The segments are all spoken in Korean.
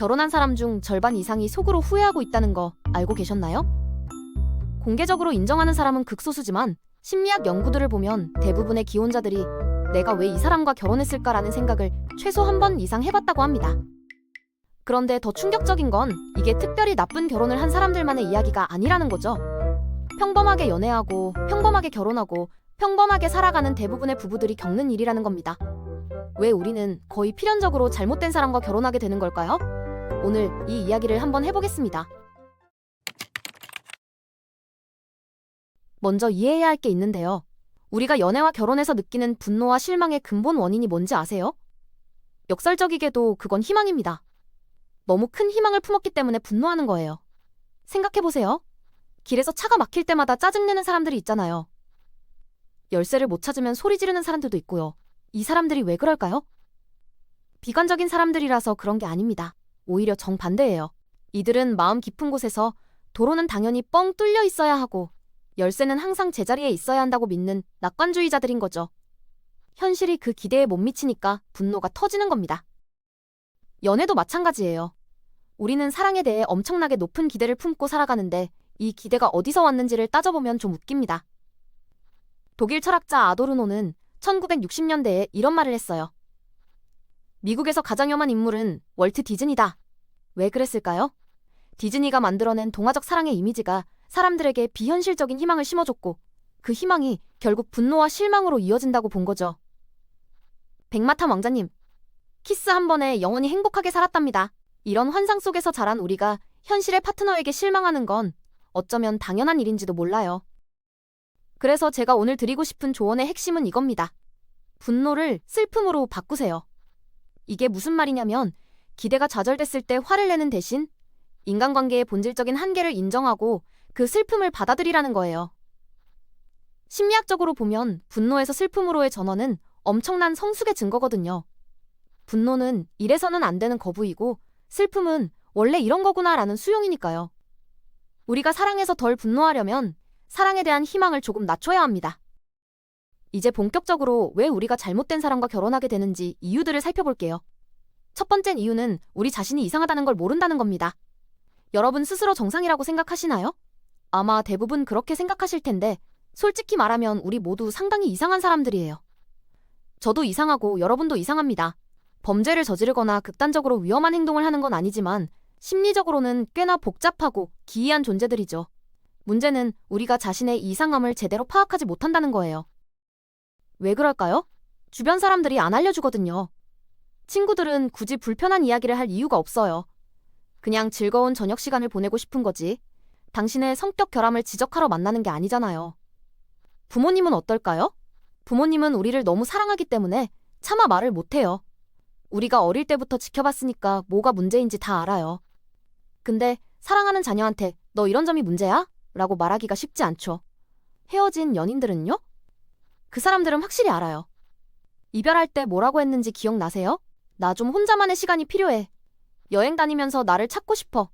결혼한 사람 중 절반 이상이 속으로 후회하고 있다는 거 알고 계셨나요? 공개적으로 인정하는 사람은 극소수지만 심리학 연구들을 보면 대부분의 기혼자들이 내가 왜 이 사람과 결혼했을까라는 생각을 최소 한 번 이상 해봤다고 합니다. 그런데 더 충격적인 건 이게 특별히 나쁜 결혼을 한 사람들만의 이야기가 아니라는 거죠. 평범하게 연애하고 평범하게 결혼하고 평범하게 살아가는 대부분의 부부들이 겪는 일이라는 겁니다. 왜 우리는 거의 필연적으로 잘못된 사람과 결혼하게 되는 걸까요? 오늘 이 이야기를 한번 해보겠습니다. 먼저 이해해야 할 게 있는데요. 우리가 연애와 결혼에서 느끼는 분노와 실망의 근본 원인이 뭔지 아세요? 역설적이게도 그건 희망입니다. 너무 큰 희망을 품었기 때문에 분노하는 거예요. 생각해보세요. 길에서 차가 막힐 때마다 짜증내는 사람들이 있잖아요. 열쇠를 못 찾으면 소리 지르는 사람들도 있고요. 이 사람들이 왜 그럴까요? 비관적인 사람들이라서 그런 게 아닙니다. 오히려 정반대예요. 이들은 마음 깊은 곳에서 도로는 당연히 뻥 뚫려 있어야 하고 열쇠는 항상 제자리에 있어야 한다고 믿는 낙관주의자들인 거죠. 현실이 그 기대에 못 미치니까 분노가 터지는 겁니다. 연애도 마찬가지예요. 우리는 사랑에 대해 엄청나게 높은 기대를 품고 살아가는데 이 기대가 어디서 왔는지를 따져보면 좀 웃깁니다. 독일 철학자 아도르노는 1960년대에 이런 말을 했어요. 미국에서 가장 혐한 인물은 월트 디즈니다. 왜 그랬을까요? 디즈니가 만들어낸 동화적 사랑의 이미지가 사람들에게 비현실적인 희망을 심어줬고 그 희망이 결국 분노와 실망으로 이어진다고 본 거죠. 백마탄 왕자님, 키스 한 번에 영원히 행복하게 살았답니다. 이런 환상 속에서 자란 우리가 현실의 파트너에게 실망하는 건 어쩌면 당연한 일인지도 몰라요. 그래서 제가 오늘 드리고 싶은 조언의 핵심은 이겁니다. 분노를 슬픔으로 바꾸세요. 이게 무슨 말이냐면 기대가 좌절됐을 때 화를 내는 대신 인간관계의 본질적인 한계를 인정하고 그 슬픔을 받아들이라는 거예요. 심리학적으로 보면 분노에서 슬픔으로의 전환은 엄청난 성숙의 증거거든요. 분노는 이래서는 안 되는 거부이고 슬픔은 원래 이런 거구나라는 수용이니까요. 우리가 사랑해서 덜 분노하려면 사랑에 대한 희망을 조금 낮춰야 합니다. 이제 본격적으로 왜 우리가 잘못된 사람과 결혼하게 되는지 이유들을 살펴볼게요. 첫 번째 이유는 우리 자신이 이상하다는 걸 모른다는 겁니다. 여러분 스스로 정상이라고 생각하시나요? 아마 대부분 그렇게 생각하실 텐데 솔직히 말하면 우리 모두 상당히 이상한 사람들이에요. 저도 이상하고 여러분도 이상합니다. 범죄를 저지르거나 극단적으로 위험한 행동을 하는 건 아니지만 심리적으로는 꽤나 복잡하고 기이한 존재들이죠. 문제는 우리가 자신의 이상함을 제대로 파악하지 못한다는 거예요. 왜 그럴까요? 주변 사람들이 안 알려주거든요. 친구들은 굳이 불편한 이야기를 할 이유가 없어요. 그냥 즐거운 저녁 시간을 보내고 싶은 거지. 당신의 성격 결함을 지적하러 만나는 게 아니잖아요. 부모님은 어떨까요? 부모님은 우리를 너무 사랑하기 때문에 차마 말을 못해요. 우리가 어릴 때부터 지켜봤으니까 뭐가 문제인지 다 알아요. 근데 사랑하는 자녀한테 너 이런 점이 문제야? 라고 말하기가 쉽지 않죠. 헤어진 연인들은요? 그 사람들은 확실히 알아요. 이별할 때 뭐라고 했는지 기억나세요? 나 좀 혼자만의 시간이 필요해. 여행 다니면서 나를 찾고 싶어.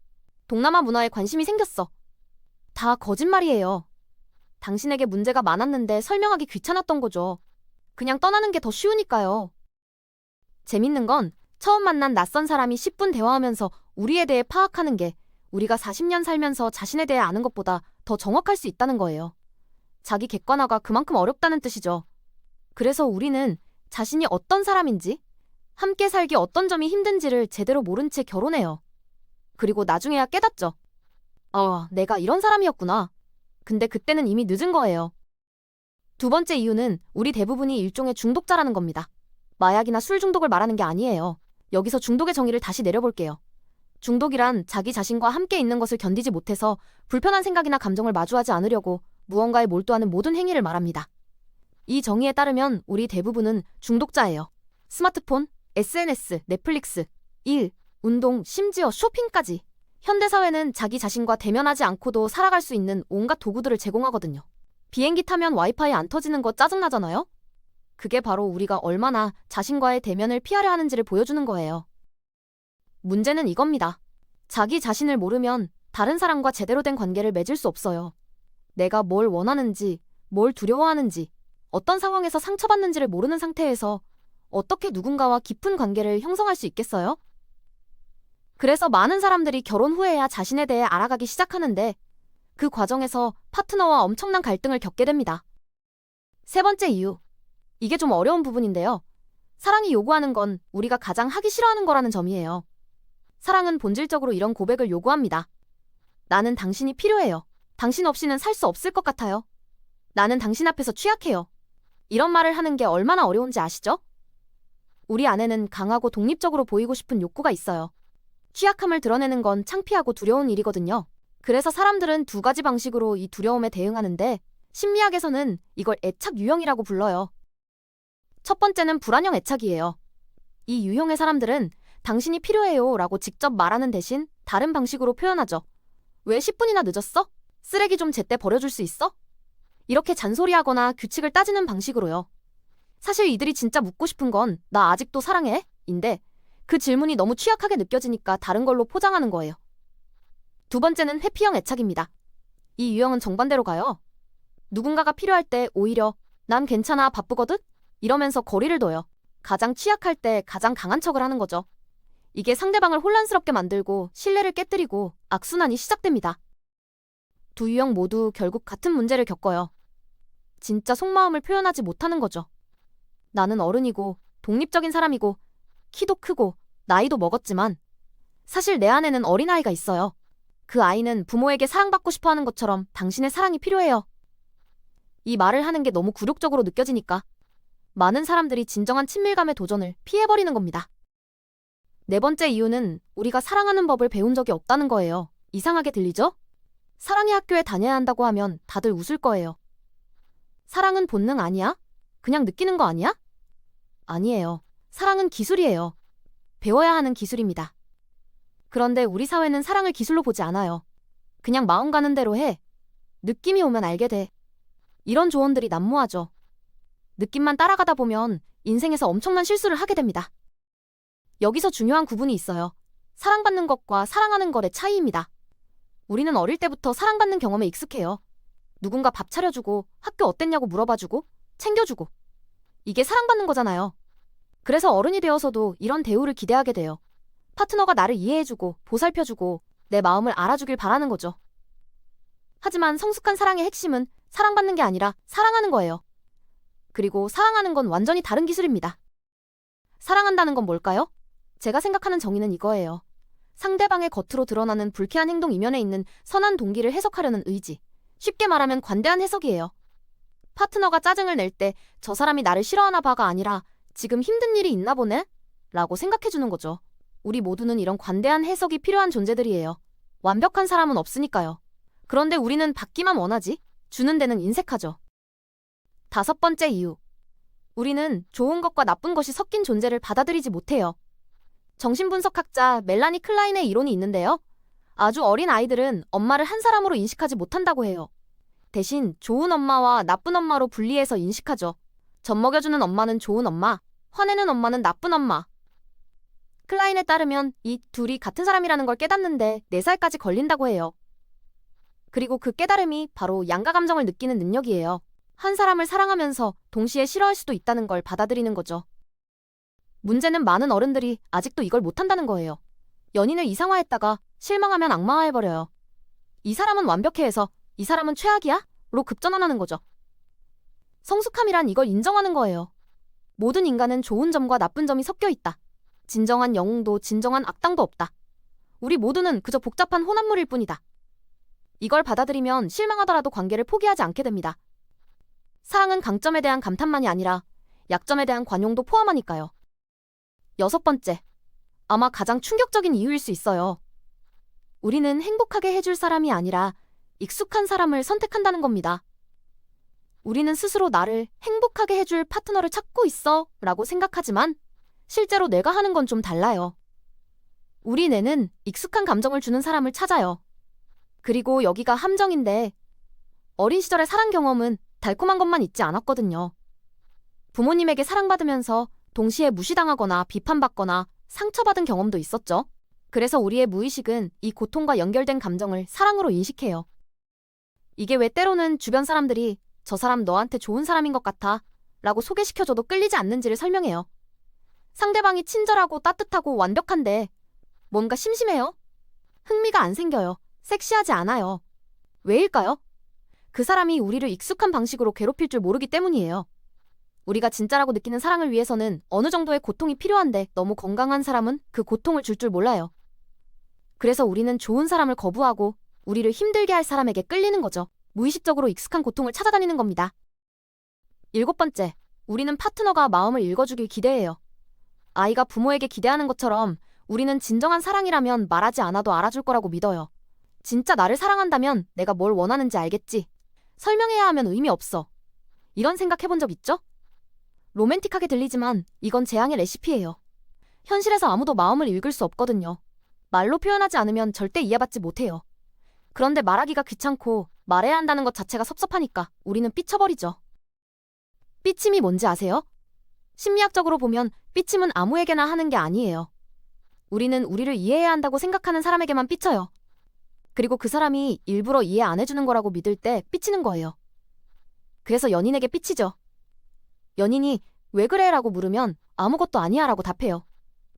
동남아 문화에 관심이 생겼어. 다 거짓말이에요. 당신에게 문제가 많았는데 설명하기 귀찮았던 거죠. 그냥 떠나는 게 더 쉬우니까요. 재밌는 건 처음 만난 낯선 사람이 10분 대화하면서 우리에 대해 파악하는 게 우리가 40년 살면서 자신에 대해 아는 것보다 더 정확할 수 있다는 거예요. 자기 객관화가 그만큼 어렵다는 뜻이죠. 그래서 우리는 자신이 어떤 사람인지, 함께 살기 어떤 점이 힘든지를 제대로 모른 채 결혼해요. 그리고 나중에야 깨닫죠. 내가 이런 사람이었구나. 근데 그때는 이미 늦은 거예요. 두 번째 이유는 우리 대부분이 일종의 중독자라는 겁니다. 마약이나 술 중독을 말하는 게 아니에요. 여기서 중독의 정의를 다시 내려볼게요. 중독이란 자기 자신과 함께 있는 것을 견디지 못해서 불편한 생각이나 감정을 마주하지 않으려고 무언가에 몰두하는 모든 행위를 말합니다. 이 정의에 따르면 우리 대부분은 중독자예요. 스마트폰, SNS, 넷플릭스, 일, 운동, 심지어 쇼핑까지. 현대사회는 자기 자신과 대면하지 않고도 살아갈 수 있는 온갖 도구들을 제공하거든요. 비행기 타면 와이파이 안 터지는 거 짜증나잖아요? 그게 바로 우리가 얼마나 자신과의 대면을 피하려 하는지를 보여주는 거예요. 문제는 이겁니다. 자기 자신을 모르면 다른 사람과 제대로 된 관계를 맺을 수 없어요. 내가 뭘 원하는지, 뭘 두려워하는지, 어떤 상황에서 상처받는지를 모르는 상태에서 어떻게 누군가와 깊은 관계를 형성할 수 있겠어요? 그래서 많은 사람들이 결혼 후에야 자신에 대해 알아가기 시작하는데 그 과정에서 파트너와 엄청난 갈등을 겪게 됩니다. 세 번째 이유. 이게 좀 어려운 부분인데요. 사랑이 요구하는 건 우리가 가장 하기 싫어하는 거라는 점이에요. 사랑은 본질적으로 이런 고백을 요구합니다. 나는 당신이 필요해요. 당신 없이는 살 수 없을 것 같아요. 나는 당신 앞에서 취약해요. 이런 말을 하는 게 얼마나 어려운지 아시죠? 우리 안에는 강하고 독립적으로 보이고 싶은 욕구가 있어요. 취약함을 드러내는 건 창피하고 두려운 일이거든요. 그래서 사람들은 두 가지 방식으로 이 두려움에 대응하는데 심리학에서는 이걸 애착 유형이라고 불러요. 첫 번째는 불안형 애착이에요. 이 유형의 사람들은 당신이 필요해요 라고 직접 말하는 대신 다른 방식으로 표현하죠. 왜 10분이나 늦었어? 쓰레기 좀 제때 버려줄 수 있어? 이렇게 잔소리하거나 규칙을 따지는 방식으로요. 사실 이들이 진짜 묻고 싶은 건 나 아직도 사랑해? 인데 그 질문이 너무 취약하게 느껴지니까 다른 걸로 포장하는 거예요. 두 번째는 회피형 애착입니다. 이 유형은 정반대로 가요. 누군가가 필요할 때 오히려 난 괜찮아 바쁘거든? 이러면서 거리를 둬요. 가장 취약할 때 가장 강한 척을 하는 거죠. 이게 상대방을 혼란스럽게 만들고 신뢰를 깨뜨리고 악순환이 시작됩니다. 두 유형 모두 결국 같은 문제를 겪어요. 진짜 속마음을 표현하지 못하는 거죠. 나는 어른이고 독립적인 사람이고 키도 크고 나이도 먹었지만 사실 내 안에는 어린아이가 있어요. 그 아이는 부모에게 사랑받고 싶어 하는 것처럼 당신의 사랑이 필요해요. 이 말을 하는 게 너무 굴욕적으로 느껴지니까 많은 사람들이 진정한 친밀감의 도전을 피해버리는 겁니다. 네 번째 이유는 우리가 사랑하는 법을 배운 적이 없다는 거예요. 이상하게 들리죠? 사랑의 학교에 다녀야 한다고 하면 다들 웃을 거예요. 사랑은 본능 아니야? 그냥 느끼는 거 아니야? 아니에요. 사랑은 기술이에요. 배워야 하는 기술입니다. 그런데 우리 사회는 사랑을 기술로 보지 않아요. 그냥 마음 가는 대로 해. 느낌이 오면 알게 돼. 이런 조언들이 난무하죠. 느낌만 따라가다 보면 인생에서 엄청난 실수를 하게 됩니다. 여기서 중요한 구분이 있어요. 사랑받는 것과 사랑하는 것의 차이입니다. 우리는 어릴 때부터 사랑받는 경험에 익숙해요. 누군가 밥 차려주고 학교 어땠냐고 물어봐주고 챙겨주고 이게 사랑받는 거잖아요. 그래서 어른이 되어서도 이런 대우를 기대하게 돼요. 파트너가 나를 이해해주고 보살펴주고 내 마음을 알아주길 바라는 거죠. 하지만 성숙한 사랑의 핵심은 사랑받는 게 아니라 사랑하는 거예요. 그리고 사랑하는 건 완전히 다른 기술입니다. 사랑한다는 건 뭘까요? 제가 생각하는 정의는 이거예요. 상대방의 겉으로 드러나는 불쾌한 행동 이면에 있는 선한 동기를 해석하려는 의지. 쉽게 말하면 관대한 해석이에요. 파트너가 짜증을 낼 때 저 사람이 나를 싫어하나 봐가 아니라 지금 힘든 일이 있나 보네? 라고 생각해주는 거죠. 우리 모두는 이런 관대한 해석이 필요한 존재들이에요. 완벽한 사람은 없으니까요. 그런데 우리는 받기만 원하지 주는 데는 인색하죠. 다섯 번째 이유. 우리는 좋은 것과 나쁜 것이 섞인 존재를 받아들이지 못해요. 정신분석학자 멜라니 클라인의 이론이 있는데요. 아주 어린 아이들은 엄마를 한 사람으로 인식하지 못한다고 해요. 대신 좋은 엄마와 나쁜 엄마로 분리해서 인식하죠. 젖 먹여주는 엄마는 좋은 엄마, 화내는 엄마는 나쁜 엄마. 클라인에 따르면 이 둘이 같은 사람이라는 걸 깨닫는데 4살까지 걸린다고 해요. 그리고 그 깨달음이 바로 양가 감정을 느끼는 능력이에요. 한 사람을 사랑하면서 동시에 싫어할 수도 있다는 걸 받아들이는 거죠. 문제는 많은 어른들이 아직도 이걸 못한다는 거예요. 연인을 이상화했다가 실망하면 악마화해버려요. 이 사람은 완벽해 해서 이 사람은 최악이야? 로 급전환하는 거죠. 성숙함이란 이걸 인정하는 거예요. 모든 인간은 좋은 점과 나쁜 점이 섞여 있다. 진정한 영웅도 진정한 악당도 없다. 우리 모두는 그저 복잡한 혼합물일 뿐이다. 이걸 받아들이면 실망하더라도 관계를 포기하지 않게 됩니다. 사랑은 강점에 대한 감탄만이 아니라 약점에 대한 관용도 포함하니까요. 여섯 번째, 아마 가장 충격적인 이유일 수 있어요. 우리는 행복하게 해줄 사람이 아니라 익숙한 사람을 선택한다는 겁니다. 우리는 스스로 나를 행복하게 해줄 파트너를 찾고 있어 라고 생각하지만 실제로 내가 하는 건 좀 달라요. 우리 뇌는 익숙한 감정을 주는 사람을 찾아요. 그리고 여기가 함정인데 어린 시절의 사랑 경험은 달콤한 것만 있지 않았거든요. 부모님에게 사랑받으면서 동시에 무시당하거나 비판받거나 상처받은 경험도 있었죠. 그래서 우리의 무의식은 이 고통과 연결된 감정을 사랑으로 인식해요. 이게 왜 때로는 주변 사람들이 저 사람 너한테 좋은 사람인 것 같아 라고 소개시켜줘도 끌리지 않는지를 설명해요. 상대방이 친절하고 따뜻하고 완벽한데 뭔가 심심해요. 흥미가 안 생겨요. 섹시하지 않아요. 왜일까요? 그 사람이 우리를 익숙한 방식으로 괴롭힐 줄 모르기 때문이에요. 우리가 진짜라고 느끼는 사랑을 위해서는 어느 정도의 고통이 필요한데 너무 건강한 사람은 그 고통을 줄 줄 몰라요. 그래서 우리는 좋은 사람을 거부하고 우리를 힘들게 할 사람에게 끌리는 거죠. 무의식적으로 익숙한 고통을 찾아다니는 겁니다. 7번째, 우리는 파트너가 마음을 읽어주길 기대해요. 아이가 부모에게 기대하는 것처럼 우리는 진정한 사랑이라면 말하지 않아도 알아줄 거라고 믿어요. 진짜 나를 사랑한다면 내가 뭘 원하는지 알겠지. 설명해야 하면 의미 없어. 이런 생각 해본 적 있죠? 로맨틱하게 들리지만 이건 재앙의 레시피예요. 현실에서 아무도 마음을 읽을 수 없거든요. 말로 표현하지 않으면 절대 이해받지 못해요. 그런데 말하기가 귀찮고 말해야 한다는 것 자체가 섭섭하니까 우리는 삐쳐버리죠. 삐침이 뭔지 아세요? 심리학적으로 보면 삐침은 아무에게나 하는 게 아니에요. 우리는 우리를 이해해야 한다고 생각하는 사람에게만 삐쳐요. 그리고 그 사람이 일부러 이해 안 해주는 거라고 믿을 때 삐치는 거예요. 그래서 연인에게 삐치죠. 연인이 왜 그래? 라고 물으면 아무것도 아니야 라고 답해요.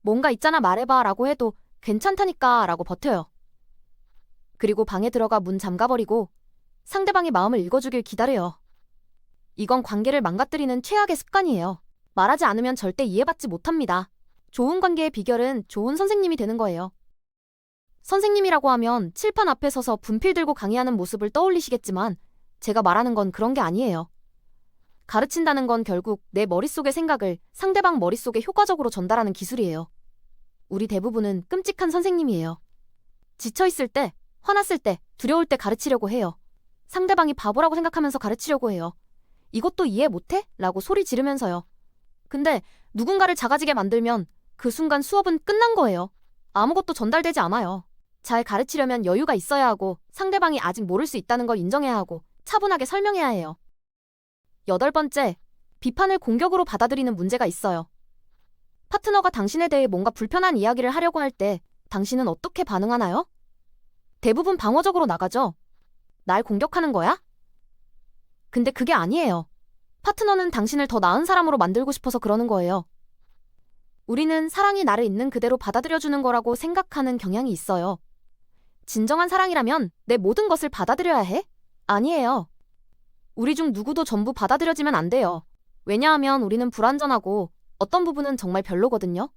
뭔가 있잖아 말해봐 라고 해도 괜찮다니까 라고 버텨요. 그리고 방에 들어가 문 잠가버리고 상대방의 마음을 읽어주길 기다려요. 이건 관계를 망가뜨리는 최악의 습관이에요. 말하지 않으면 절대 이해받지 못합니다. 좋은 관계의 비결은 좋은 선생님이 되는 거예요. 선생님이라고 하면 칠판 앞에 서서 분필 들고 강의하는 모습을 떠올리시겠지만 제가 말하는 건 그런 게 아니에요. 가르친다는 건 결국 내 머릿속의 생각을 상대방 머릿속에 효과적으로 전달하는 기술이에요. 우리 대부분은 끔찍한 선생님이에요. 지쳐있을 때, 화났을 때, 두려울 때 가르치려고 해요. 상대방이 바보라고 생각하면서 가르치려고 해요. 이것도 이해 못해? 라고 소리 지르면서요. 근데 누군가를 작아지게 만들면 그 순간 수업은 끝난 거예요. 아무것도 전달되지 않아요. 잘 가르치려면 여유가 있어야 하고 상대방이 아직 모를 수 있다는 걸 인정해야 하고 차분하게 설명해야 해요. 8번째, 비판을 공격으로 받아들이는 문제가 있어요. 파트너가 당신에 대해 뭔가 불편한 이야기를 하려고 할 때 당신은 어떻게 반응하나요? 대부분 방어적으로 나가죠. 날 공격하는 거야? 근데 그게 아니에요. 파트너는 당신을 더 나은 사람으로 만들고 싶어서 그러는 거예요. 우리는 사랑이 나를 있는 그대로 받아들여주는 거라고 생각하는 경향이 있어요. 진정한 사랑이라면 내 모든 것을 받아들여야 해? 아니에요. 우리 중 누구도 전부 받아들여지면 안 돼요. 왜냐하면 우리는 불완전하고 어떤 부분은 정말 별로거든요.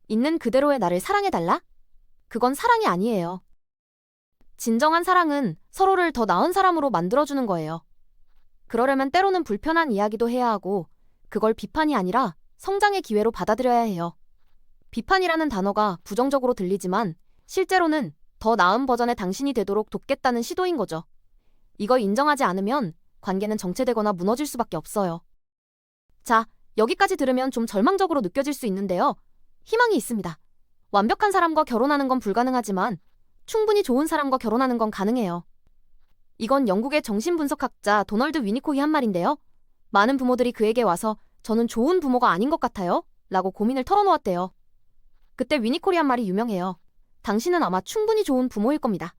있는 그대로의 나를 사랑해달라? 그건 사랑이 아니에요. 진정한 사랑은 서로를 더 나은 사람으로 만들어주는 거예요. 그러려면 때로는 불편한 이야기도 해야 하고 그걸 비판이 아니라 성장의 기회로 받아들여야 해요. 비판이라는 단어가 부정적으로 들리지만 실제로는 더 나은 버전의 당신이 되도록 돕겠다는 시도인 거죠. 이걸 인정하지 않으면 관계는 정체되거나 무너질 수밖에 없어요. 자, 여기까지 들으면 좀 절망적으로 느껴질 수 있는데요. 희망이 있습니다. 완벽한 사람과 결혼하는 건 불가능하지만 충분히 좋은 사람과 결혼하는 건 가능해요. 이건 영국의 정신분석학자 도널드 위니코이 한 말인데요. 많은 부모들이 그에게 와서 저는 좋은 부모가 아닌 것 같아요 라고 고민을 털어놓았대요. 그때 위니코이 한 말이 유명해요. 당신은 아마 충분히 좋은 부모일 겁니다.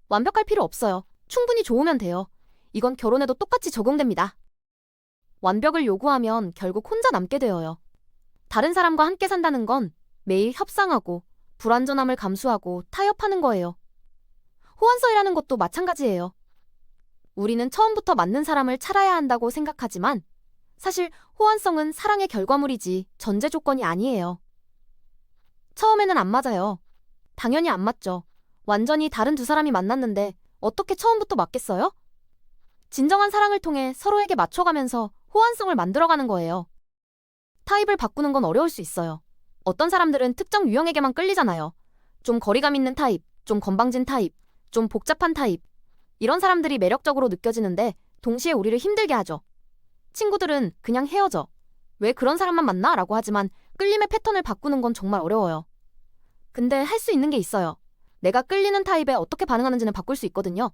완벽할 필요 없어요. 충분히 좋으면 돼요. 이건 결혼에도 똑같이 적용됩니다. 완벽을 요구하면 결국 혼자 남게 되어요. 다른 사람과 함께 산다는 건 매일 협상하고 불완전함을 감수하고 타협하는 거예요. 호환서이라는 것도 마찬가지예요. 우리는 처음부터 맞는 사람을 찾아야 한다고 생각하지만 사실 호환성은 사랑의 결과물이지 전제 조건이 아니에요. 처음에는 안 맞아요. 당연히 안 맞죠. 완전히 다른 두 사람이 만났는데 어떻게 처음부터 맞겠어요? 진정한 사랑을 통해 서로에게 맞춰가면서 호환성을 만들어가는 거예요. 타입을 바꾸는 건 어려울 수 있어요. 어떤 사람들은 특정 유형에게만 끌리잖아요. 좀 거리감 있는 타입, 좀 건방진 타입, 좀 복잡한 타입. 이런 사람들이 매력적으로 느껴지는데 동시에 우리를 힘들게 하죠. 친구들은 그냥 헤어져. 왜 그런 사람만 만나? 라고 하지만 끌림의 패턴을 바꾸는 건 정말 어려워요. 근데 할 수 있는 게 있어요. 내가 끌리는 타입에 어떻게 반응하는지는 바꿀 수 있거든요.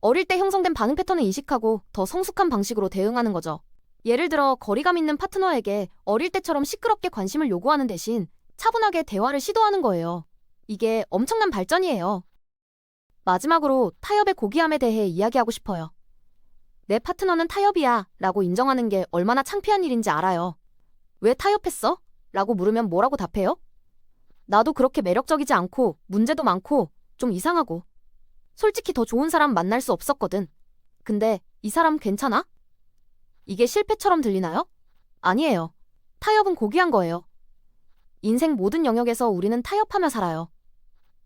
어릴 때 형성된 반응 패턴을 인식하고 더 성숙한 방식으로 대응하는 거죠. 예를 들어 거리감 있는 파트너에게 어릴 때처럼 시끄럽게 관심을 요구하는 대신 차분하게 대화를 시도하는 거예요. 이게 엄청난 발전이에요. 마지막으로 타협의 고귀함에 대해 이야기하고 싶어요. 내 파트너는 타협이야 라고 인정하는 게 얼마나 창피한 일인지 알아요. 왜 타협했어? 라고 물으면 뭐라고 답해요? 나도 그렇게 매력적이지 않고 문제도 많고 좀 이상하고 솔직히 더 좋은 사람 만날 수 없었거든. 근데 이 사람 괜찮아? 이게 실패처럼 들리나요? 아니에요. 타협은 고귀한 거예요. 인생 모든 영역에서 우리는 타협하며 살아요.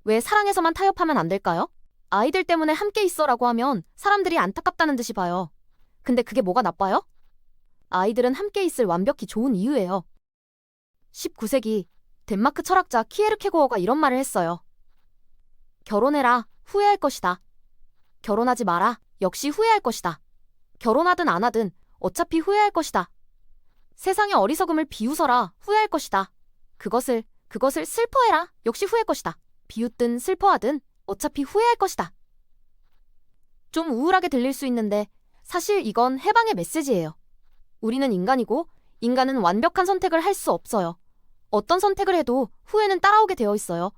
왜 사랑에서만 타협하면 안 될까요? 아이들 때문에 함께 있어라고 하면 사람들이 안타깝다는 듯이 봐요. 근데 그게 뭐가 나빠요? 아이들은 함께 있을 완벽히 좋은 이유예요. 19세기 덴마크 철학자 키에르케고어가 이런 말을 했어요. 결혼해라, 후회할 것이다. 결혼하지 마라, 역시 후회할 것이다. 결혼하든 안 하든 어차피 후회할 것이다. 세상의 어리석음을 비웃어라, 후회할 것이다. 그것을 슬퍼해라, 역시 후회할 것이다. 비웃든 슬퍼하든 어차피 후회할 것이다. 좀 우울하게 들릴 수 있는데 사실 이건 해방의 메시지예요. 우리는 인간이고 인간은 완벽한 선택을 할 수 없어요. 어떤 선택을 해도 후회는 따라오게 되어 있어요.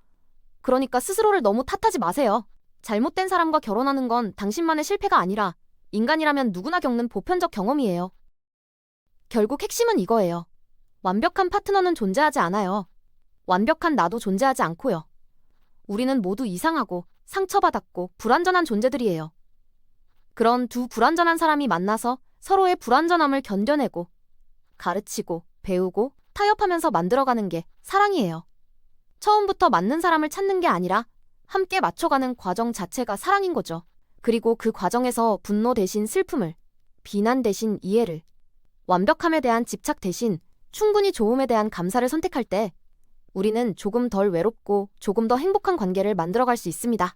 그러니까 스스로를 너무 탓하지 마세요. 잘못된 사람과 결혼하는 건 당신만의 실패가 아니라 인간이라면 누구나 겪는 보편적 경험이에요. 결국 핵심은 이거예요. 완벽한 파트너는 존재하지 않아요. 완벽한 나도 존재하지 않고요. 우리는 모두 이상하고 상처받았고 불완전한 존재들이에요. 그런 두 불완전한 사람이 만나서 서로의 불완전함을 견뎌내고 가르치고 배우고 타협하면서 만들어가는 게 사랑이에요. 처음부터 맞는 사람을 찾는 게 아니라 함께 맞춰가는 과정 자체가 사랑인 거죠. 그리고 그 과정에서 분노 대신 슬픔을, 비난 대신 이해를, 완벽함에 대한 집착 대신 충분히 좋음에 대한 감사를 선택할 때 우리는 조금 덜 외롭고 조금 더 행복한 관계를 만들어갈 수 있습니다.